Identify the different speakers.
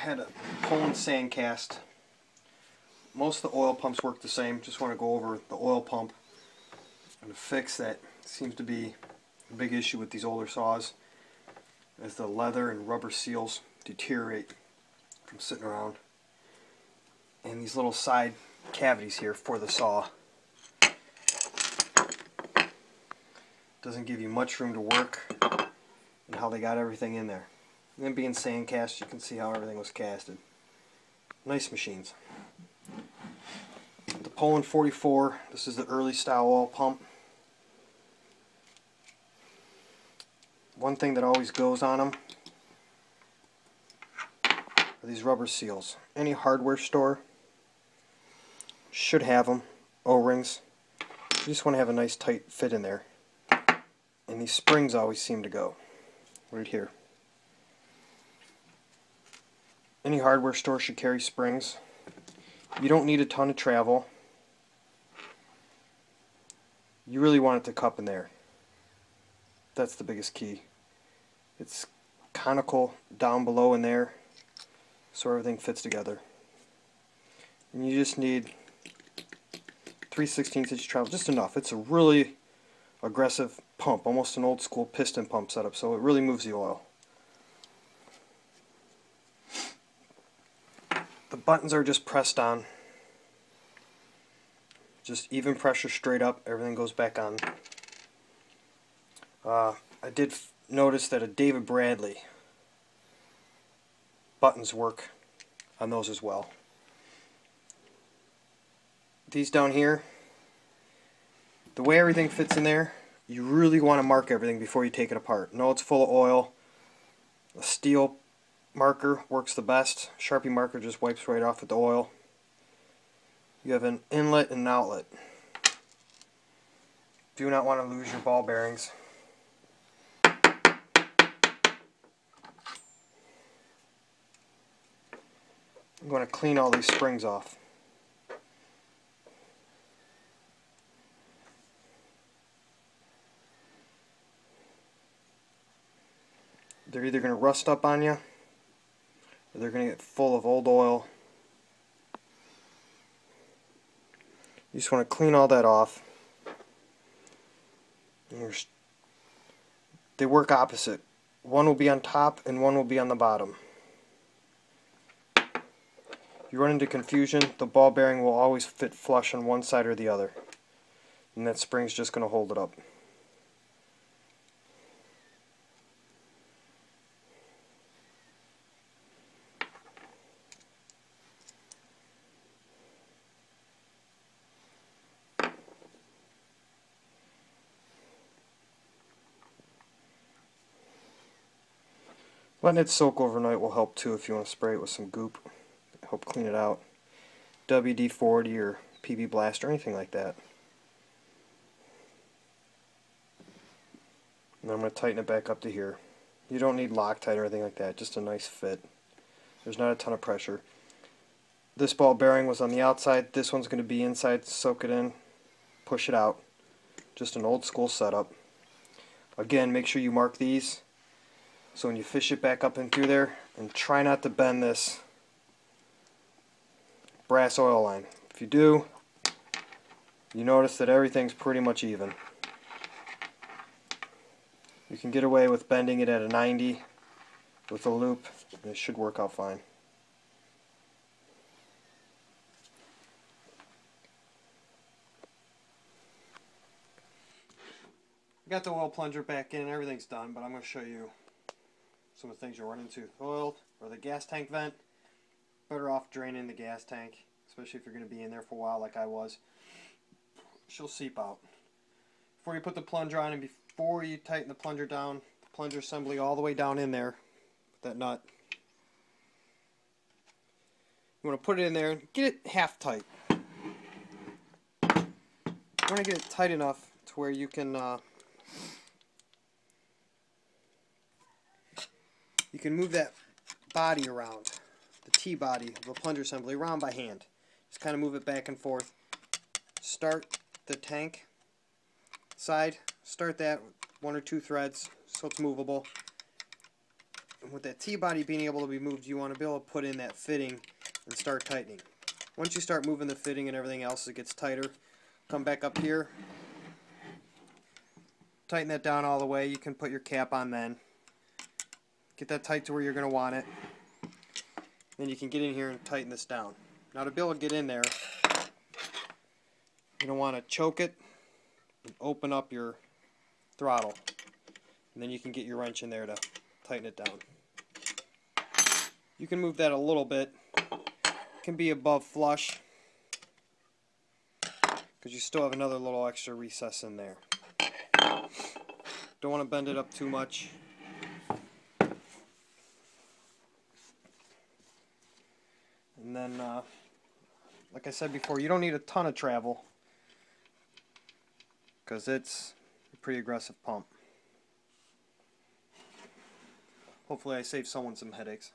Speaker 1: had a poulan sand cast. Most of the oil pumps work the same. Just want to go over the oil pump and fix that. Seems to be a big issue with these older saws, as the leather and rubber seals deteriorate from sitting around, and these little side cavities here for the saw doesn't give you much room to work, and how they got everything in there. And then being sand cast, you can see how everything was casted. Nice machines. The poulan 44, this is the early style oil pump. One thing that always goes on them are these rubber seals. Any hardware store should have them. O-rings. You just want to have a nice tight fit in there. And these springs always seem to go right here. Any hardware store should carry springs. You don't need a ton of travel. You really want it to cup in there. That's the biggest key. It's conical down below in there, so everything fits together. And you just need 3/16 inch travel, just enough. It's a really aggressive pump, almost an old school piston pump setup, so it really moves the oil. The buttons are just pressed on. Just even pressure straight up, everything goes back on. I did notice that a David Bradley buttons work on those as well. These down here, the way everything fits in there, you really want to mark everything before you take it apart. Know it's full of oil. A steel marker works the best. Sharpie marker just wipes right off with the oil. You have an inlet and an outlet. Do not want to lose your ball bearings. I'm going to clean all these springs off. They're either going to rust up on you, or they're going to get full of old oil. You just want to clean all that off. They work opposite. One will be on top and one will be on the bottom. If you run into confusion, the ball bearing will always fit flush on one side or the other, and that spring's just going to hold it up. Letting it soak overnight will help too if you want to spray it with some goop. Help clean it out. WD-40 or PB Blast or anything like that. And I'm going to tighten it back up to here. You don't need Loctite or anything like that, just a nice fit. There's not a ton of pressure. This ball bearing was on the outside, this one's going to be inside. Soak it in, push it out. Just an old school setup. Again, make sure you mark these, so when you fish it back up and through there, and try not to bend this brass oil line. If you do, you notice that everything's pretty much even. You can get away with bending it at a 90 with a loop, and it should work out fine. I got the oil plunger back in, everything's done, but I'm going to show you some of the things you'll run into. Oil or the gas tank vent, better off draining the gas tank, especially if you're going to be in there for a while like I was. She'll seep out. Before you put the plunger on and before you tighten the plunger down, the plunger assembly all the way down in there with that nut. You want to put it in there and get it half tight. You want to get it tight enough to where you can move that body around, the T-body of the plunger assembly, around by hand. Just kind of move it back and forth. Start the tank side, start that with 1 or 2 threads so it's movable. And with that T-body being able to be moved, you want to be able to put in that fitting and start tightening. Once you start moving the fitting and everything else, it gets tighter. Come back up here, tighten that down all the way. You can put your cap on then. Get that tight to where you're going to want it. Then you can get in here and tighten this down. Now to be able to get in there, you're going to want to choke it and open up your throttle. And then you can get your wrench in there to tighten it down. You can move that a little bit. It can be above flush because you still have another little extra recess in there. Don't want to bend it up too much. And then, like I said before, you don't need a ton of travel because it's a pretty aggressive pump. Hopefully I saved someone some headaches.